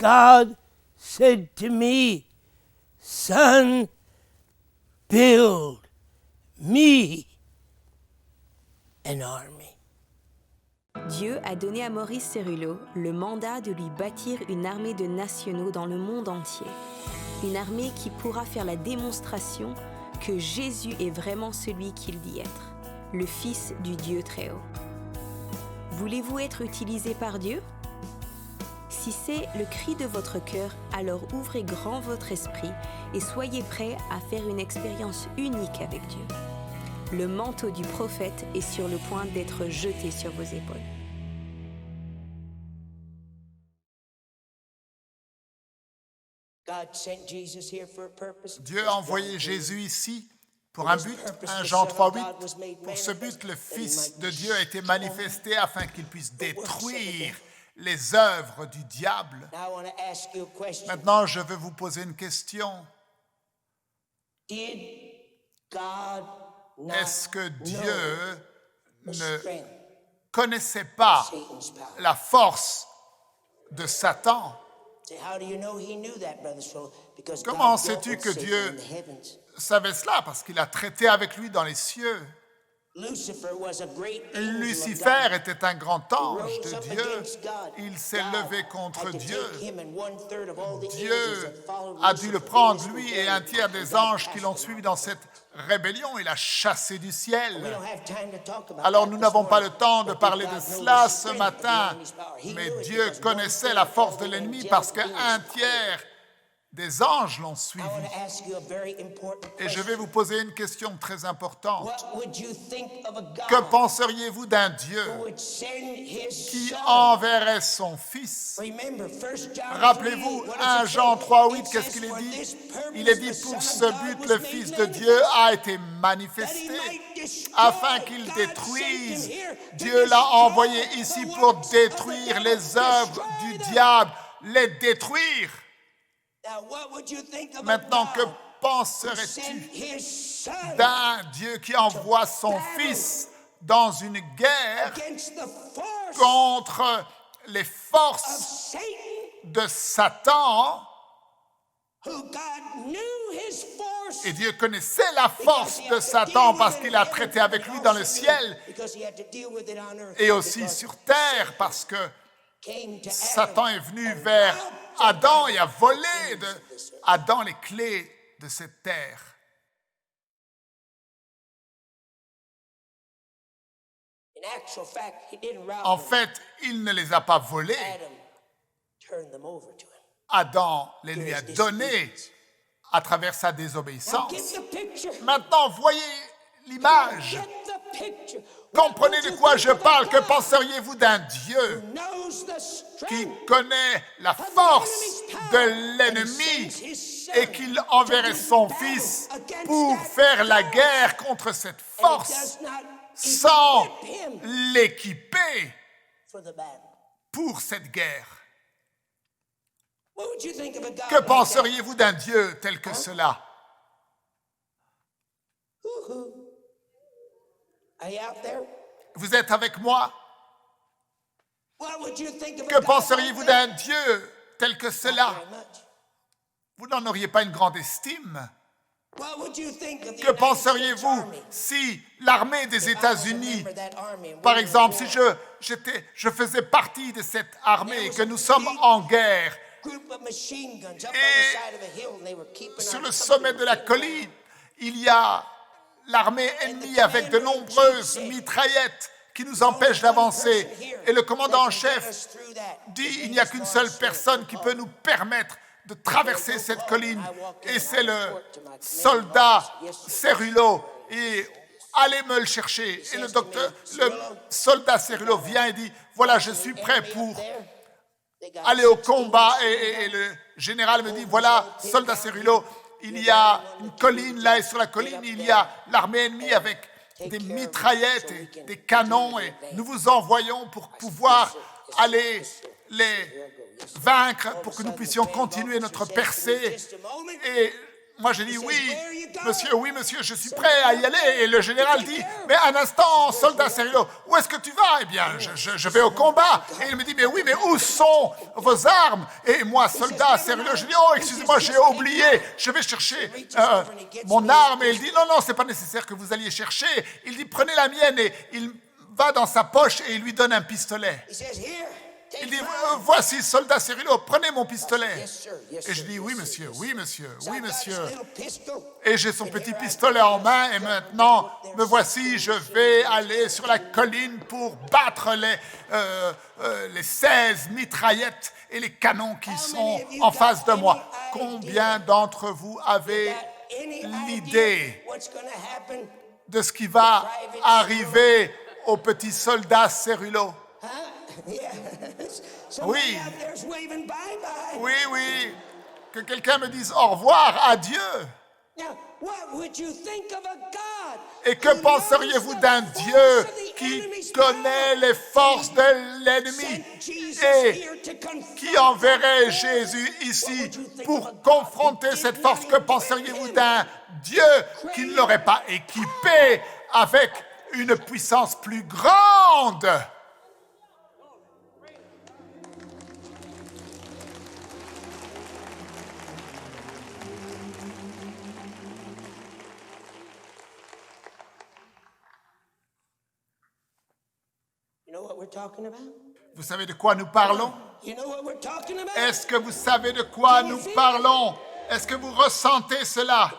God said to me, son, build me an army. Dieu a donné à Maurice Cerullo le mandat de lui bâtir une armée de nationaux dans le monde entier. Une armée qui pourra faire la démonstration que Jésus est vraiment celui qu'il dit être, le Fils du Dieu Très-Haut. Voulez-vous être utilisé par Dieu? Si c'est le cri de votre cœur, alors ouvrez grand votre esprit et soyez prêts à faire une expérience unique avec Dieu. Le manteau du prophète est sur le point d'être jeté sur vos épaules. Dieu a envoyé Jésus ici pour un but, 1 Jean 3,8. Pour ce but, le Fils de Dieu a été manifesté afin qu'il puisse détruire les œuvres du diable. Maintenant, je veux vous poser une question. Est-ce que Dieu ne connaissait pas la force de Satan? Comment sais-tu que Dieu savait cela? Parce qu'il a traité avec lui dans les cieux. Lucifer était un grand ange de Dieu. Il s'est levé contre Dieu. Dieu a dû le prendre, lui et un tiers des anges qui l'ont suivi dans cette rébellion. Il a chassé du ciel. Alors nous n'avons pas le temps de parler de cela ce matin, mais Dieu connaissait la force de l'ennemi parce qu'un tiers des anges l'ont suivi. Et je vais vous poser une question très importante. Que penseriez-vous d'un Dieu qui enverrait son Fils? Rappelez-vous, 1 Jean 3,8, qu'est-ce qu'il est dit? Il est dit, pour ce but, le Fils de Dieu a été manifesté afin qu'il détruise. Dieu l'a envoyé ici pour détruire les œuvres du diable, les détruire. Maintenant, que penserais-tu d'un Dieu qui envoie son Fils dans une guerre contre les forces de Satan? Et Dieu connaissait la force de Satan parce qu'il a traité avec lui dans le ciel et aussi sur terre parce que Satan est venu vers Adam et a volé de Adam les clés de cette terre. En fait, il ne les a pas volés. Adam les lui a donnés à travers sa désobéissance. Maintenant, voyez l'image. Comprenez de quoi je parle. Que penseriez-vous d'un Dieu qui connaît la force de l'ennemi et qu'il enverrait son Fils pour faire la guerre contre cette force sans l'équiper pour cette guerre? Que penseriez-vous d'un Dieu tel que cela? Vous êtes avec moi? Que penseriez-vous d'un Dieu tel que cela? Vous n'en auriez pas une grande estime. Que penseriez-vous si l'armée des États-Unis, par exemple, si je faisais partie de cette armée et que nous sommes en guerre et sur le sommet de la colline, il y a l'armée ennemie avec de nombreuses mitraillettes qui nous empêchent d'avancer. Et le commandant en chef dit, il n'y a qu'une seule personne qui peut nous permettre de traverser cette colline. Et c'est le soldat Cerullo. Et allez me le chercher. Et le soldat Cerullo vient et dit, voilà, je suis prêt pour aller au combat. Et le général me dit, voilà, soldat Cerullo, il y a une colline là, et sur la colline, il y a l'armée ennemie avec des mitraillettes et des canons, et nous vous envoyons pour pouvoir aller les vaincre, pour que nous puissions continuer notre percée. Et Moi, j'ai dit oui, monsieur, je suis prêt à y aller. Et le général dit, mais un instant, soldat Cerullo, où est-ce que tu vas? Eh bien, je vais au combat. Et il me dit, mais oui, mais où sont vos armes? Et moi, soldat Cerullo, je dis, oh, excusez-moi, j'ai oublié. Je vais chercher mon arme. Et il dit, non, c'est pas nécessaire que vous alliez chercher. Il dit, prenez la mienne. Et il va dans sa poche et il lui donne un pistolet. Il dit, voici, soldat Cerullo, prenez mon pistolet. Et je dis, oui, monsieur. Et j'ai son petit pistolet en main, et maintenant, me voici, je vais aller sur la colline pour battre les 16 mitraillettes et les canons qui sont en face de moi. Combien d'entre vous avez l'idée de ce qui va arriver au petit soldat Cerullo? Oui, que quelqu'un me dise au revoir, adieu. Et que penseriez-vous d'un Dieu qui connaît les forces de l'ennemi et qui enverrait Jésus ici pour confronter cette force? Que penseriez-vous d'un Dieu qui ne l'aurait pas équipé avec une puissance plus grande? Vous savez de quoi nous parlons? Est-ce que vous savez de quoi nous parlons? Est-ce que vous ressentez cela?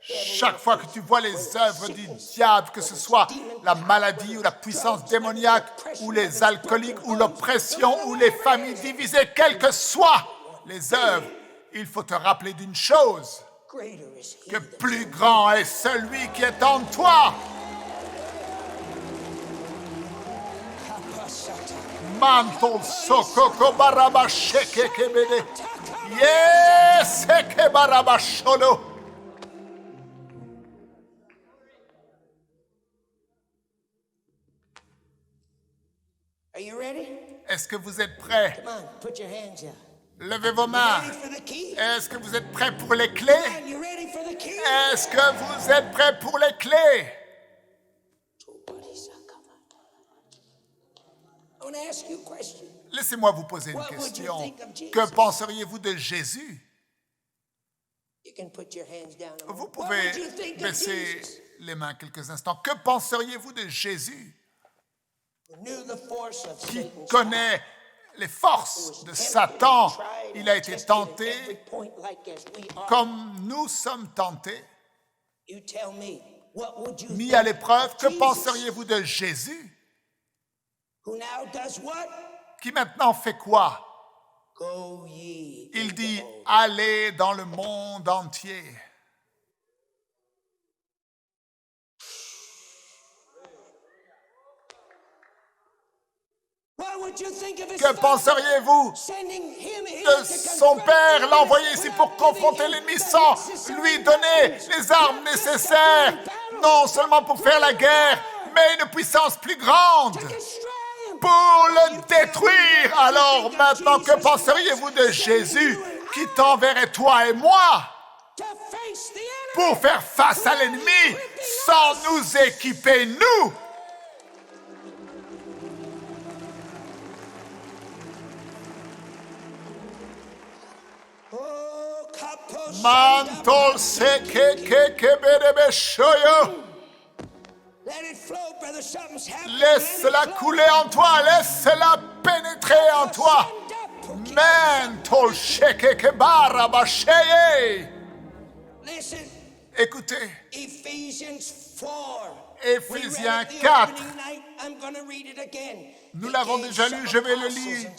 Chaque fois que tu vois les œuvres du diable, que ce soit la maladie ou la puissance démoniaque, ou les alcooliques, ou l'oppression, ou les familles divisées, quelles que soient les œuvres, il faut te rappeler d'une chose, que plus grand est celui qui est en toi. Manto sokoko barabasheke kebede. Yes, ke barabasholo. Are you ready? Est-ce que vous êtes prêts? Come on, put your hands up. Levez vos mains. Est-ce que vous êtes prêts pour les clés? Est-ce que vous êtes prêts pour les clés? Laissez-moi vous poser une question. Que penseriez-vous de Jésus? Vous pouvez baisser les mains quelques instants. Que penseriez-vous de Jésus qui connaît les forces de Satan? Il a été tenté comme nous sommes tentés, mis à l'épreuve. Que penseriez-vous de Jésus qui maintenant fait quoi? Il dit, allez dans le monde entier. Que penseriez-vous de son père l'envoyer ici pour confronter l'ennemi sans lui donner les armes nécessaires, non seulement pour faire la guerre, mais une puissance plus grande pour le détruire? Alors maintenant, que penseriez-vous de Jésus qui t'enverrait toi et moi pour faire face à l'ennemi sans nous équiper, nous? Mantol seke ke berebe shoyo. Laisse-la couler en toi, laisse-la pénétrer en toi. Mentol sheke ke barabasheye. Écoutez, Éphésiens 4. Nous l'avons déjà lu, je vais le lire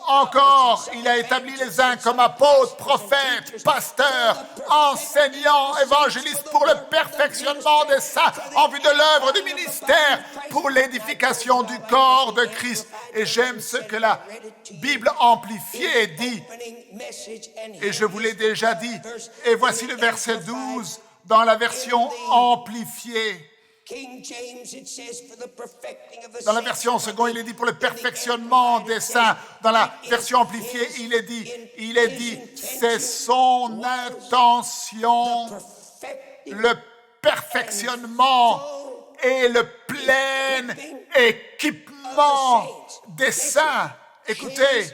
encore. Il a établi les uns comme apôtres, prophètes, pasteurs, enseignants, évangélistes pour le perfectionnement des saints en vue de l'œuvre du ministère, pour l'édification du corps de Christ. Et j'aime ce que la Bible amplifiée dit. Et je vous l'ai déjà dit. Et voici le verset 12 dans la version amplifiée. Dans la version seconde, il est dit pour le perfectionnement des saints. Dans la version amplifiée, il est dit, c'est son intention, le perfectionnement et le plein équipement des saints. Écoutez,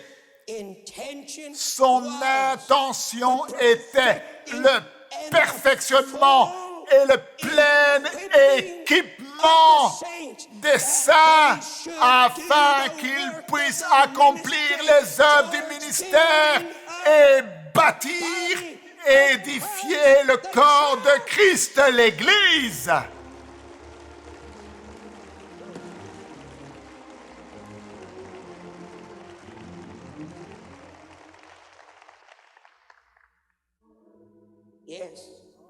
son intention était le perfectionnement et le plein équipement des saints afin qu'ils puissent accomplir les œuvres du ministère et bâtir, édifier le corps de Christ, l'Église.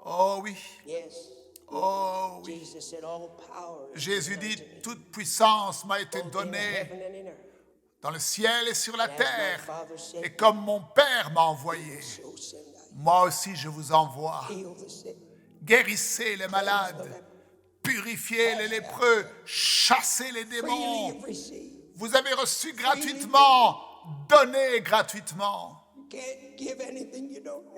Oh oui. Oh oui. Jésus dit, toute puissance m'a été donnée dans le ciel et sur la terre. Et comme mon Père m'a envoyé, moi aussi je vous envoie. Guérissez les malades, purifiez les lépreux, chassez les démons. Vous avez reçu gratuitement, donnez gratuitement.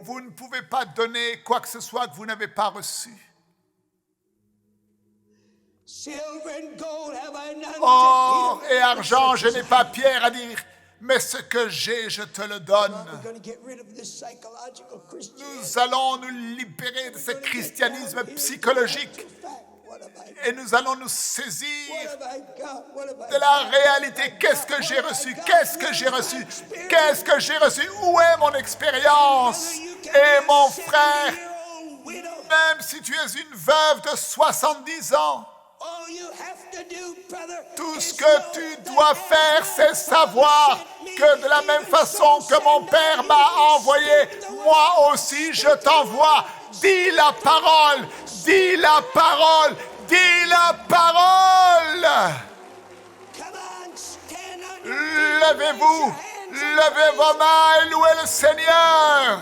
Vous ne pouvez pas donner quoi que ce soit que vous n'avez pas reçu. Or et argent, je n'ai pas pierre à dire, mais ce que j'ai, je te le donne. Nous allons nous libérer de ce christianisme psychologique et nous allons nous saisir de la réalité. Qu'est-ce que j'ai reçu? Qu'est-ce que j'ai reçu? Qu'est-ce que j'ai reçu? Où est mon expérience? Et mon frère, même si tu es une veuve de 70 ans, tout ce que tu dois faire, c'est savoir que de la même façon que mon Père m'a envoyé, moi aussi je t'envoie. Dis la parole, dis la parole, dis la parole. Levez-vous, levez vos mains et louez le Seigneur.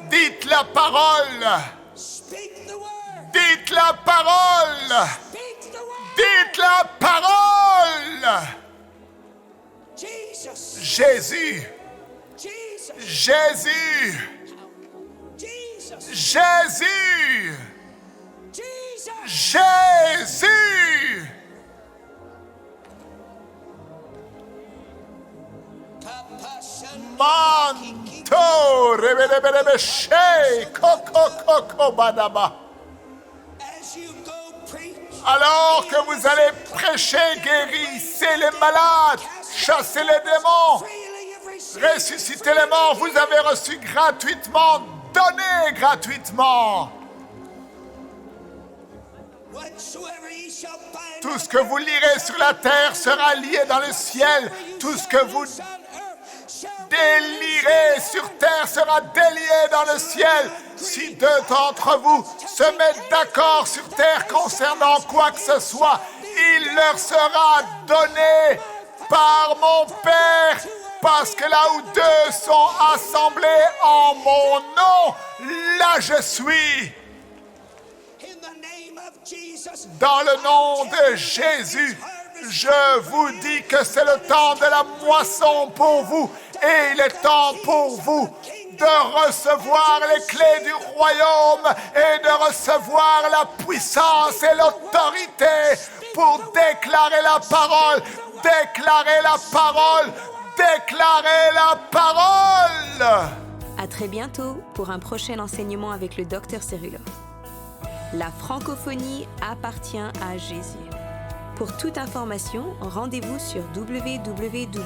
Dites la parole. Dites la parole. Dites la parole. Jésus. Jésus. Jésus. Jésus. Manto rebelebelebeshe koko badaba. Alors que vous allez prêcher, guérissez les malades, chassez les démons, ressuscitez les morts, vous avez reçu gratuitement, donnez gratuitement. Tout ce que vous lirez sur la terre sera lié dans le ciel. Tout ce que vous délirez sur terre sera délié dans le ciel. Si deux d'entre vous se mettent d'accord sur terre concernant quoi que ce soit, il leur sera donné par mon Père. Parce que là où deux sont assemblés en mon nom, là je suis. Dans le nom de Jésus, je vous dis que c'est le temps de la moisson pour vous et il est temps pour vous de recevoir les clés du royaume et de recevoir la puissance et l'autorité pour déclarer la parole, déclarer la parole, déclarer la parole. À très bientôt pour un prochain enseignement avec le Dr Cerullo. La francophonie appartient à Jésus. Pour toute information, rendez-vous sur www.mcwe.fr.